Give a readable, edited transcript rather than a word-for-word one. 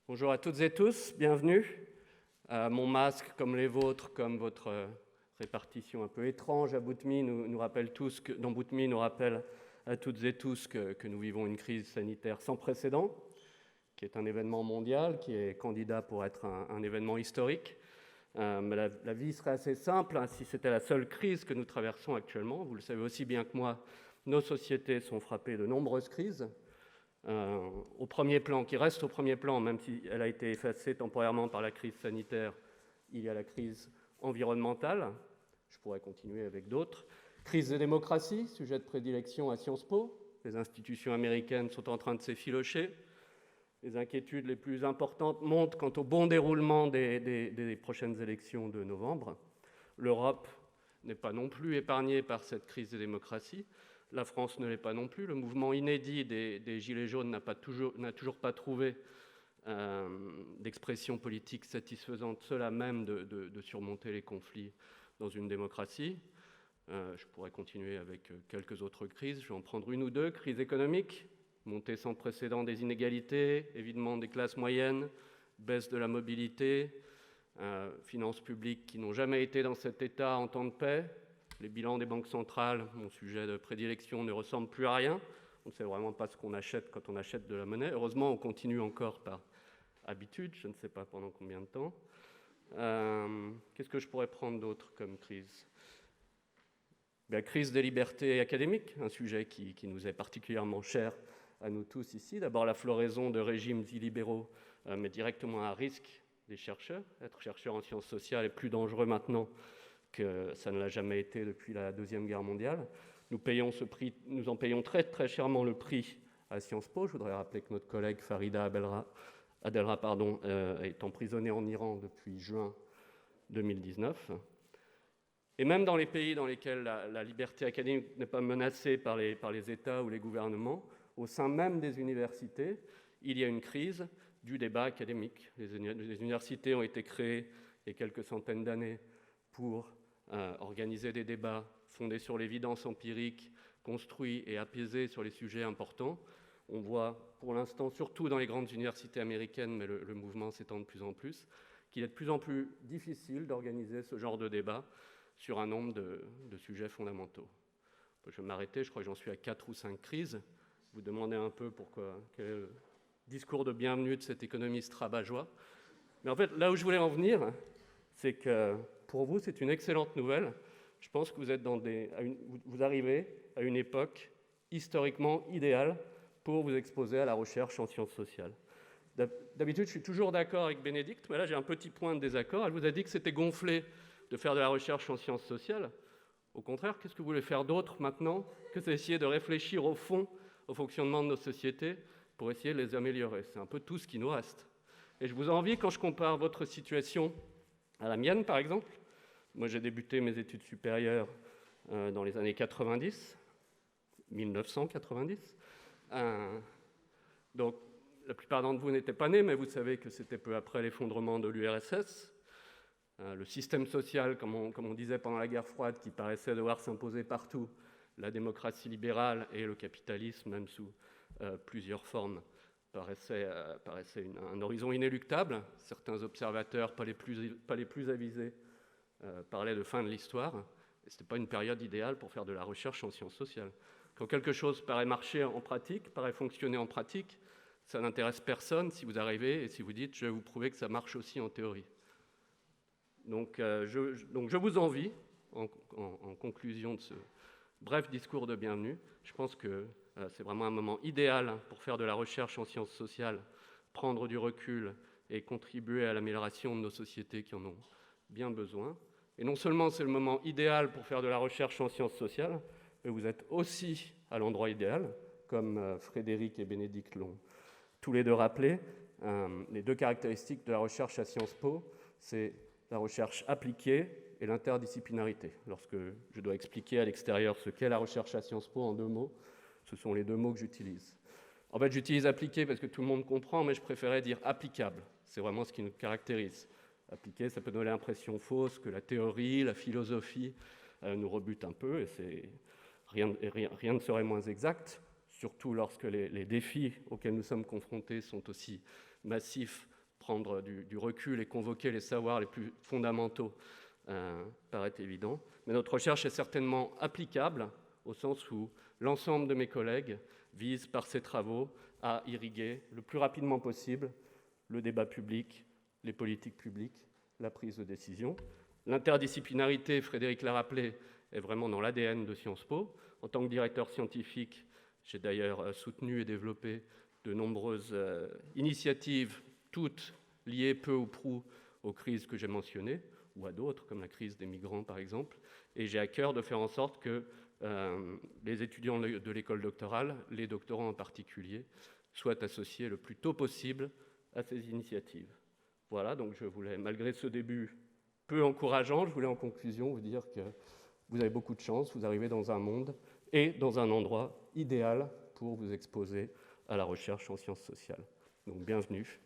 Bonjour à toutes et tous, bienvenue. Mon masque, comme les vôtres, comme votre répartition un peu étrange à Boutmy, nous rappelle tous que, dans Boutmy, nous rappelle à toutes et tous que nous vivons une crise sanitaire sans précédent, qui est un événement mondial, qui est candidat pour être un événement historique. Mais la vie serait assez simple hein, si c'était la seule crise que nous traversons actuellement. Vous le savez aussi bien que moi, nos sociétés sont frappées de nombreuses crises. Au premier plan, qui reste au premier plan, même si elle a été effacée temporairement par la crise sanitaire, il y a la crise environnementale. Je pourrais continuer avec d'autres. Crise des démocraties, sujet de prédilection à Sciences Po. Les institutions américaines sont en train de s'effilocher. Les inquiétudes les plus importantes montent quant au bon déroulement des prochaines élections de novembre. L'Europe n'est pas non plus épargnée par cette crise des démocraties. La France ne l'est pas non plus. Le mouvement inédit des Gilets jaunes n'a toujours pas trouvé d'expression politique satisfaisante, cela même de surmonter les conflits dans une démocratie. Je pourrais continuer avec quelques autres crises. Je vais en prendre une ou deux. Crise économique, montée sans précédent des inégalités, évidemment des classes moyennes, baisse de la mobilité, finances publiques qui n'ont jamais été dans cet état en temps de paix. Les bilans des banques centrales, mon sujet de prédilection, ne ressemblent plus à rien. On ne sait vraiment pas ce qu'on achète quand on achète de la monnaie. Heureusement, on continue encore par habitude, je ne sais pas pendant combien de temps. Qu'est-ce que je pourrais prendre d'autre comme crise ? La crise des libertés académiques, un sujet qui nous est particulièrement cher à nous tous ici. D'abord, la floraison de régimes illibéraux met directement à risque les chercheurs. Être chercheur en sciences sociales est plus dangereux maintenant que ça ne l'a jamais été depuis la Deuxième Guerre mondiale. Nous en payons très, très chèrement le prix à Sciences Po. Je voudrais rappeler que notre collègue Farida Adelra est emprisonnée en Iran depuis juin 2019. Et même dans les pays dans lesquels la liberté académique n'est pas menacée par les États ou les gouvernements, au sein même des universités, il y a une crise du débat académique. Les universités ont été créées il y a quelques centaines d'années pour organiser des débats fondés sur l'évidence empirique, construits et apaisés sur les sujets importants. On voit pour l'instant, surtout dans les grandes universités américaines, mais le mouvement s'étend de plus en plus, qu'il est de plus en plus difficile d'organiser ce genre de débat sur un nombre de sujets fondamentaux. Je vais m'arrêter, je crois que j'en suis à 4 ou 5 crises. Vous demandez un peu quel est le discours de bienvenue de cet économiste rabat-joie. Mais en fait, là où je voulais en venir, c'est que pour vous, c'est une excellente nouvelle. Je pense que vous arrivez à une époque historiquement idéale pour vous exposer à la recherche en sciences sociales. D'habitude, je suis toujours d'accord avec Bénédicte, mais là, j'ai un petit point de désaccord. Elle vous a dit que c'était gonflé de faire de la recherche en sciences sociales. Au contraire, qu'est-ce que vous voulez faire d'autre maintenant que d'essayer de réfléchir au fond au fonctionnement de nos sociétés pour essayer de les améliorer ? C'est un peu tout ce qui nous reste. Et je vous envie quand je compare votre situation à la mienne, par exemple. Moi, j'ai débuté mes études supérieures dans les années 90, 1990. Donc, la plupart d'entre vous n'étaient pas nés, mais vous savez que c'était peu après l'effondrement de l'URSS. Le système social, comme on disait pendant la guerre froide, qui paraissait devoir s'imposer partout, la démocratie libérale et le capitalisme, même sous plusieurs formes, paraissait un horizon inéluctable. Certains observateurs, pas les plus avisés, parlaient de fin de l'histoire. Ce n'était pas une période idéale pour faire de la recherche en sciences sociales. Quand quelque chose paraît marcher en pratique, paraît fonctionner en pratique, ça n'intéresse personne si vous arrivez et si vous dites « je vais vous prouver que ça marche aussi en théorie ». Donc je vous envie, en conclusion de ce bref discours de bienvenue. Je pense que c'est vraiment un moment idéal pour faire de la recherche en sciences sociales, prendre du recul et contribuer à l'amélioration de nos sociétés qui en ont bien besoin. Et non seulement c'est le moment idéal pour faire de la recherche en sciences sociales, mais vous êtes aussi à l'endroit idéal, comme Frédéric et Bénédicte l'ont tous les deux rappelé. Les deux caractéristiques de la recherche à Sciences Po, c'est la recherche appliquée et l'interdisciplinarité. Lorsque je dois expliquer à l'extérieur ce qu'est la recherche à Sciences Po en 2 mots, ce sont les 2 mots que j'utilise. En fait, j'utilise appliqué parce que tout le monde comprend, mais je préférais dire applicable. C'est vraiment ce qui nous caractérise. Appliqué, ça peut donner l'impression fausse que la théorie, la philosophie nous rebutent un peu, et rien ne serait moins exact, surtout lorsque les défis auxquels nous sommes confrontés sont aussi massifs prendre du recul et convoquer les savoirs les plus fondamentaux paraît évident. Mais notre recherche est certainement applicable au sens où l'ensemble de mes collègues visent par ces travaux à irriguer le plus rapidement possible le débat public, les politiques publiques, la prise de décision. L'interdisciplinarité, Frédéric l'a rappelé, est vraiment dans l'ADN de Sciences Po. En tant que directeur scientifique, j'ai d'ailleurs soutenu et développé de nombreuses initiatives, toutes liées peu ou prou aux crises que j'ai mentionnées, ou à d'autres, comme la crise des migrants par exemple. Et j'ai à cœur de faire en sorte que les étudiants de l'école doctorale, les doctorants en particulier, soient associés le plus tôt possible à ces initiatives. Voilà, donc je voulais, malgré ce début peu encourageant, je voulais en conclusion vous dire que vous avez beaucoup de chance, vous arrivez dans un monde et dans un endroit idéal pour vous exposer à la recherche en sciences sociales. Donc bienvenue.